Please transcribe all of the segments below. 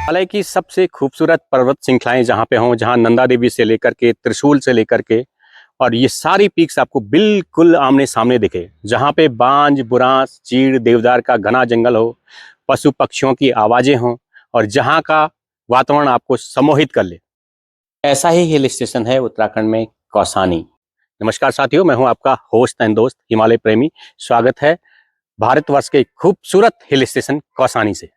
हिमालय की सबसे खूबसूरत पर्वत श्रृंखलाएं जहाँ पे हों, जहाँ नंदा देवी से लेकर के त्रिशूल से लेकर के और ये सारी पीक्स आपको बिल्कुल आमने सामने दिखे, जहाँ पे बांज, बुरांस, चीड़, देवदार का घना जंगल हो, पशु पक्षियों की आवाजें हों और जहाँ का वातावरण आपको सम्मोहित कर ले। ऐसा ही हिल स्टेशन है उत्तराखंड में कौसानी। नमस्कार साथियों, मैं हूं आपका होस्ट एंड दोस्त हिमालय प्रेमी। स्वागत है भारतवर्ष के खूबसूरत हिल स्टेशन कौसानी से।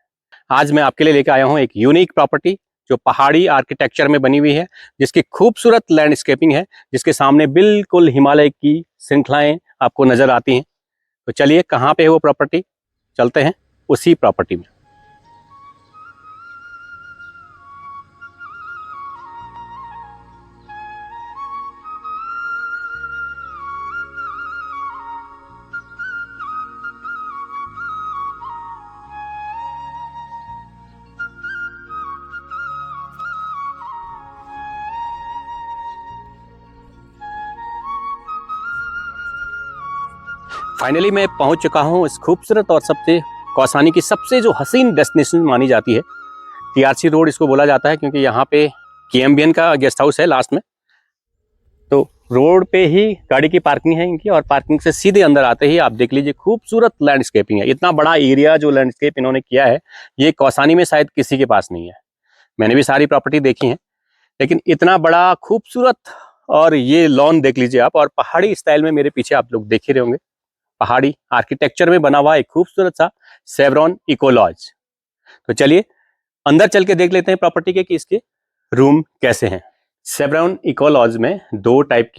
आज मैं आपके लिए लेकर आया हूं एक यूनिक प्रॉपर्टी जो पहाड़ी आर्किटेक्चर में बनी हुई है, जिसकी खूबसूरत लैंडस्केपिंग है, जिसके सामने बिल्कुल हिमालय की श्रृंखलाएं आपको नजर आती हैं। तो चलिए, कहाँ पे है वो प्रॉपर्टी, चलते हैं उसी प्रॉपर्टी में। फाइनली मैं पहुंच चुका हूं इस खूबसूरत और सबसे कौसानी की सबसे जो हसीन डेस्टिनेशन मानी जाती है। टीआरसी रोड इसको बोला जाता है क्योंकि यहाँ पे केएमबीएन का गेस्ट हाउस है लास्ट में। तो रोड पे ही गाड़ी की पार्किंग है इनकी, और पार्किंग से सीधे अंदर आते ही आप देख लीजिए खूबसूरत लैंडस्केपिंग है। इतना बड़ा एरिया जो लैंडस्केप इन्होंने किया है, ये कौसानी में शायद किसी के पास नहीं है। मैंने भी सारी प्रॉपर्टी देखी है, लेकिन इतना बड़ा खूबसूरत, और ये लॉन देख लीजिए आप, और पहाड़ी स्टाइल में मेरे पीछे आप लोग देख ही रहे होंगे, पहाड़ी आर्किटेक्चर में बना हुआ एक खूबसूरत सा सेवरॉन इको लॉज। तो चलिए अंदर चल के देख लेते हैं प्रॉपर्टी के कि इसके रूम कैसे हैं। सेवरॉन इको लॉज में दो टाइप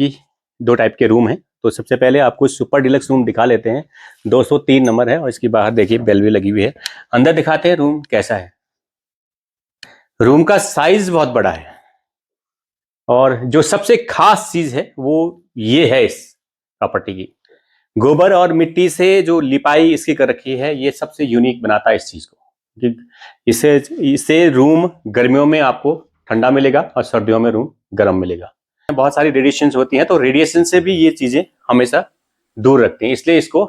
के रूम हैं। तो सबसे पहले आपको सुपर डिलक्स रूम दिखा लेते हैं, 203 नंबर है, और इसकी बाहर देखिए बेल भी लगी हुई है। अंदर दिखाते हैं रूम कैसा है। रूम का साइज बहुत बड़ा है, और जो सबसे खास चीज है वो ये है इस प्रॉपर्टी की, गोबर और मिट्टी से जो लिपाई इसकी कर रखी है, ये सबसे यूनिक बनाता है इस चीज को। इससे रूम गर्मियों में आपको ठंडा मिलेगा और सर्दियों में रूम गर्म मिलेगा। बहुत सारी रेडिएशंस होती हैं, तो रेडिएशन से भी ये चीजें हमेशा दूर रखती हैं, इसलिए इसको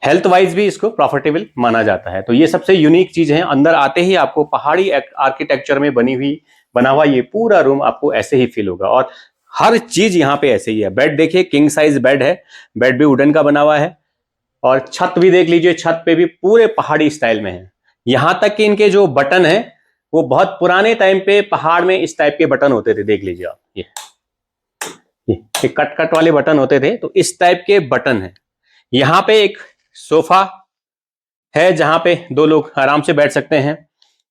हेल्थ वाइज भी इसको प्रॉफिटेबल माना जाता है। तो ये सबसे यूनिक चीज है। अंदर आते ही आपको पहाड़ी आर्किटेक्चर में बना हुआ ये पूरा रूम आपको ऐसे ही फील होगा, और हर चीज यहाँ पे ऐसे ही है। बेड देखिए, किंग साइज बेड है, बेड भी वुडन का बना हुआ है, और छत भी देख लीजिए, छत पे भी पूरे पहाड़ी स्टाइल में है। यहां तक कि इनके जो बटन है वो बहुत पुराने टाइम पे पहाड़ में इस टाइप के बटन होते थे, देख लीजिए आप, ये कट कट वाले बटन होते थे, तो इस टाइप के बटन है। यहाँ पे एक सोफा है जहां पे दो लोग आराम से बैठ सकते हैं।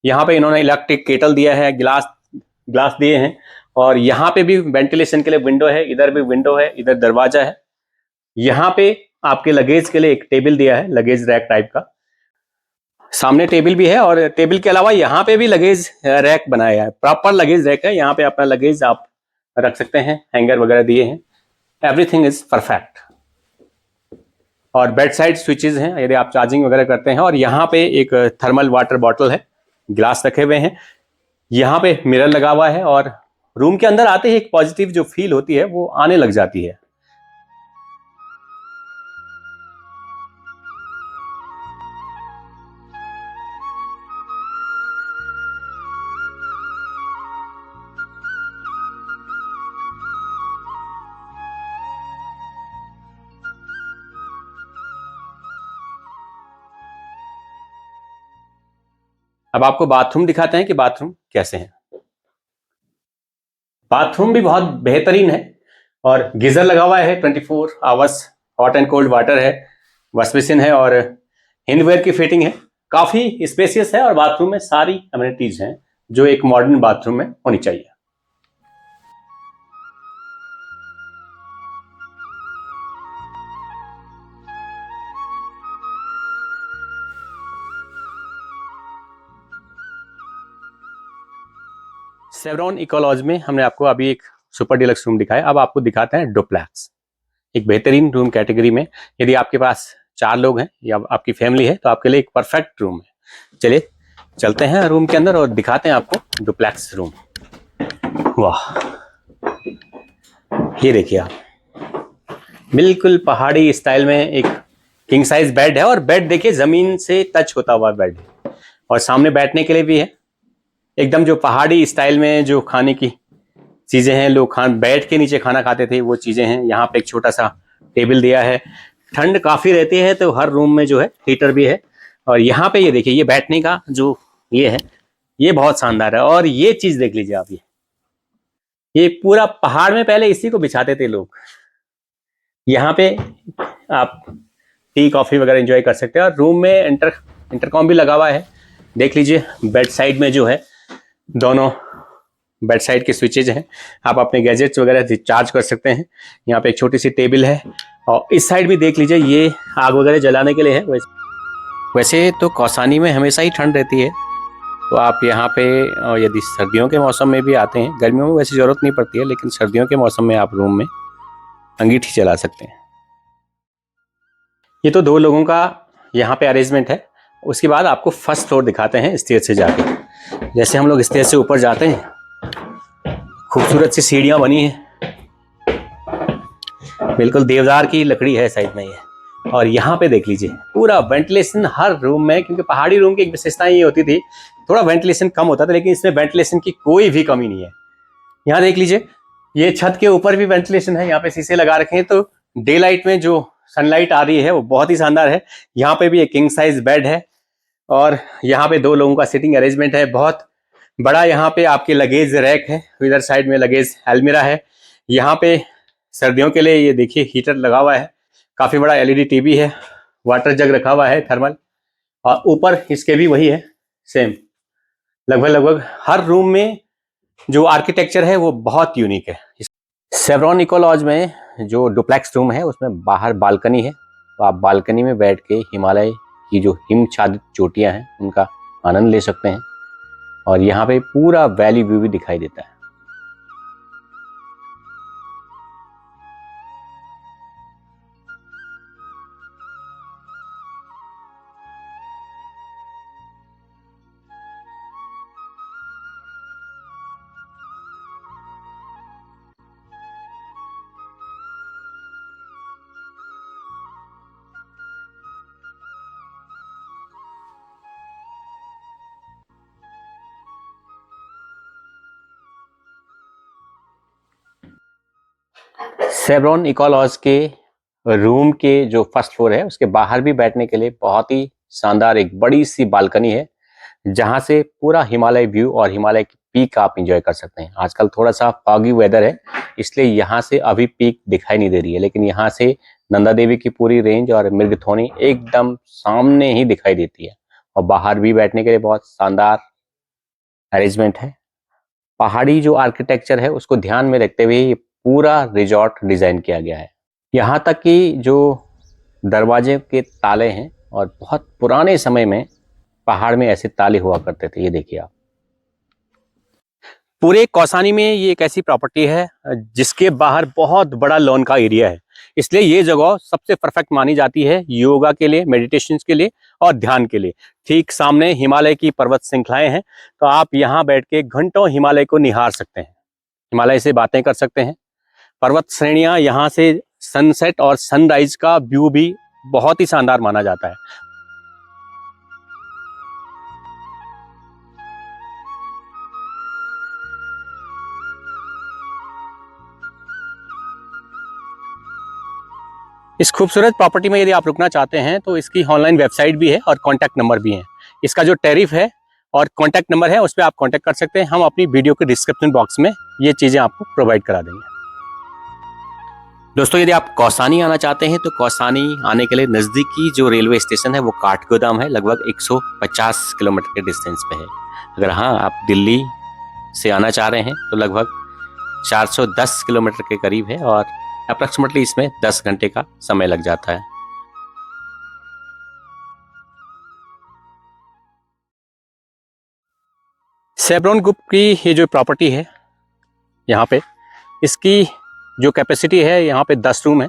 यहाँ पे इन्होंने इलेक्ट्रिक केटल दिया है, ग्लास दिए हैं, और यहाँ पे भी वेंटिलेशन के लिए विंडो है, इधर भी विंडो है, इधर दरवाजा है। यहाँ पे आपके लगेज के लिए एक टेबल दिया है, लगेज रैक टाइप का, सामने टेबल भी है, और टेबल के अलावा यहाँ पे भी लगेज रैक बनाया है, प्रॉपर लगेज रैक है। यहाँ पे अपना लगेज आप रख सकते हैं, हैंगर वगैरह दिए हैं, एवरीथिंग इज परफेक्ट। और बेड साइड स्विचेज हैं यदि आप चार्जिंग वगैरह करते हैं, और यहाँ पे एक थर्मल वाटर बॉटल है, ग्लास रखे हुए हैं, यहाँ पे मिरर लगा हुआ है, और रूम के अंदर आते ही एक पॉजिटिव जो फील होती है वो आने लग जाती है। अब आपको बाथरूम दिखाते हैं कि बाथरूम कैसे हैं। बाथरूम भी बहुत बेहतरीन है, और गीजर लगा हुआ है, 24 hours hot and cold water है, वॉश बेसिन है, और हैंडवेयर की फिटिंग है। काफी स्पेसियस है, और बाथरूम में सारी अमेनिटीज हैं जो एक मॉडर्न बाथरूम में होनी चाहिए। सेवरॉन इको लॉज में हमने आपको अभी एक सुपर डिलक्स रूम दिखाया, अब आपको दिखाते हैं डुप्लेक्स, एक बेहतरीन रूम कैटेगरी में। यदि आपके पास 4 लोग हैं या आपकी फैमिली है तो आपके लिए एक परफेक्ट रूम है। चलिए चलते हैं रूम के अंदर और दिखाते हैं आपको डुप्लेक्स रूम। वाह, ये देखिए आप, बिल्कुल पहाड़ी स्टाइल में एक किंग साइज बेड है, और बेड देखिए जमीन से टच होता हुआ बेड है। और सामने बैठने के लिए भी है, एकदम जो पहाड़ी स्टाइल में जो खाने की चीज़ें हैं, लोग बैठ के नीचे खाना खाते थे वो चीज़ें हैं। यहाँ पे एक छोटा सा टेबल दिया है, ठंड काफ़ी रहती है तो हर रूम में जो है हीटर भी है। और यहाँ पे ये देखिए, ये बैठने का जो ये है ये बहुत शानदार है। और ये चीज़ देख लीजिए आप, ये पूरा पहाड़ में पहले इसी को बिछाते थे लोग। यहाँ पे आप टी कॉफ़ी वगैरह एंजॉय कर सकते हैं। और रूम में इंटरकॉम भी लगा हुआ है, देख लीजिए। बेड साइड में जो है दोनों बेड साइड के स्विचेज हैं, आप अपने गैजेट्स वगैरह चार्ज कर सकते हैं। यहाँ पे एक छोटी सी टेबल है और इस साइड भी देख लीजिए, ये आग वगैरह जलाने के लिए है। वैसे तो कौसानी में हमेशा ही ठंड रहती है, तो आप यहाँ पे यदि सर्दियों के मौसम में भी आते हैं, गर्मियों में वैसे ज़रूरत नहीं पड़ती है, लेकिन सर्दियों के मौसम में आप रूम में अंगीठी जला सकते हैं। ये तो 2 लोगों का यहाँ पे अरेंजमेंट है। उसके बाद आपको फर्स्ट फ्लोर दिखाते हैं स्टेज से जाके। जैसे हम लोग स्टेज से ऊपर जाते हैं, खूबसूरत सी सीढ़ियाँ बनी हैं, बिल्कुल देवदार की लकड़ी है साइड में ये। और यहाँ पे देख लीजिए पूरा वेंटिलेशन हर रूम में, क्योंकि पहाड़ी रूम की एक विशेषता ये होती थी, थोड़ा वेंटिलेशन कम होता था, लेकिन इसमें वेंटिलेशन की कोई भी कमी नहीं है। यहाँ देख लीजिए, ये छत के ऊपर भी वेंटिलेशन है, यहाँ पे शीशे लगा रखे हैं, तो डे लाइट में जो सनलाइट आ रही है वो बहुत ही शानदार है। यहाँ पे भी एक किंग साइज बेड है और यहाँ पे 2 लोगों का सिटिंग अरेंजमेंट है। बहुत बड़ा यहाँ पे आपके लगेज रैक है, इधर साइड में लगेज अलमीरा है। यहाँ पे सर्दियों के लिए ये देखिए हीटर लगा हुआ है, काफ़ी बड़ा LED टीवी है, वाटर जग रखा हुआ है थर्मल, और ऊपर इसके भी वही है सेम। लगभग हर रूम में जो आर्किटेक्चर है वो बहुत यूनिक है। सेवरॉन इको लॉज में जो डुप्लेक्स रूम है उसमें बाहर बालकनी है, तो आप बालकनी में बैठ के हिमालय की जो हिमच्छादित चोटियां हैं उनका आनंद ले सकते हैं। और यहाँ पे पूरा वैली व्यू भी दिखाई देता है। सेवरॉन इको लॉज के रूम के जो फर्स्ट फ्लोर है उसके बाहर भी बैठने के लिए बहुत ही शानदार एक बड़ी सी बालकनी है, जहां से पूरा हिमालय व्यू और हिमालय की पीक आप एंजॉय कर सकते हैं। आजकल थोड़ा सा फॉगी वेदर है, इसलिए यहाँ से अभी पीक दिखाई नहीं दे रही है, लेकिन यहाँ से नंदा देवी की पूरी रेंज और मृगथोनी एकदम सामने ही दिखाई देती है। और बाहर भी बैठने के लिए बहुत शानदार अरेंजमेंट है। पहाड़ी जो आर्किटेक्चर है उसको ध्यान में रखते हुए ये पूरा रिजॉर्ट डिजाइन किया गया है। यहाँ तक कि जो दरवाजे के ताले हैं, और बहुत पुराने समय में पहाड़ में ऐसे ताले हुआ करते थे, ये देखिए आप। पूरे कौसानी में ये एक ऐसी प्रॉपर्टी है जिसके बाहर बहुत बड़ा लॉन का एरिया है, इसलिए ये जगह सबसे परफेक्ट मानी जाती है योगा के लिए, मेडिटेशन के लिए और ध्यान के लिए। ठीक सामने हिमालय की पर्वत श्रृंखलाएं हैं, तो आप यहाँ बैठ के घंटों हिमालय को निहार सकते हैं, हिमालय से बातें कर सकते हैं। पर्वत श्रेणियां, यहाँ से सनसेट और सनराइज का व्यू भी बहुत ही शानदार माना जाता है। इस खूबसूरत प्रॉपर्टी में यदि आप रुकना चाहते हैं तो इसकी ऑनलाइन वेबसाइट भी है और कॉन्टैक्ट नंबर भी है। इसका जो टैरिफ है और कॉन्टैक्ट नंबर है उस पर आप कॉन्टैक्ट कर सकते हैं। हम अपनी वीडियो के डिस्क्रिप्शन बॉक्स में ये चीज़ें आपको प्रोवाइड करा देंगे। दोस्तों, यदि आप कौसानी आना चाहते हैं तो कौसानी आने के लिए नज़दीकी जो रेलवे स्टेशन है वो काठगोदाम है, लगभग 150 किलोमीटर के डिस्टेंस पे है। अगर हाँ आप दिल्ली से आना चाह रहे हैं तो लगभग 410 किलोमीटर के करीब है और अप्रॉक्सीमेटली इसमें 10 घंटे का समय लग जाता है। सेवरॉन ग्रुप की ये जो प्रॉपर्टी है यहाँ पे, इसकी जो कैपेसिटी है यहाँ पे 10 रूम है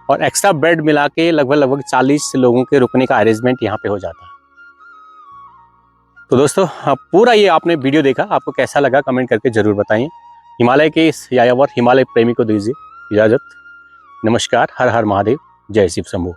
और एक्स्ट्रा बेड मिला के लगभग 40 लोगों के रुकने का अरेंजमेंट यहाँ पे हो जाता है। तो दोस्तों, पूरा ये आपने वीडियो देखा, आपको कैसा लगा कमेंट करके ज़रूर बताइए। हिमालय के इस यायावर हिमालय प्रेमी को दीजिए इजाज़त। नमस्कार, हर हर महादेव, जय शिव शंभू।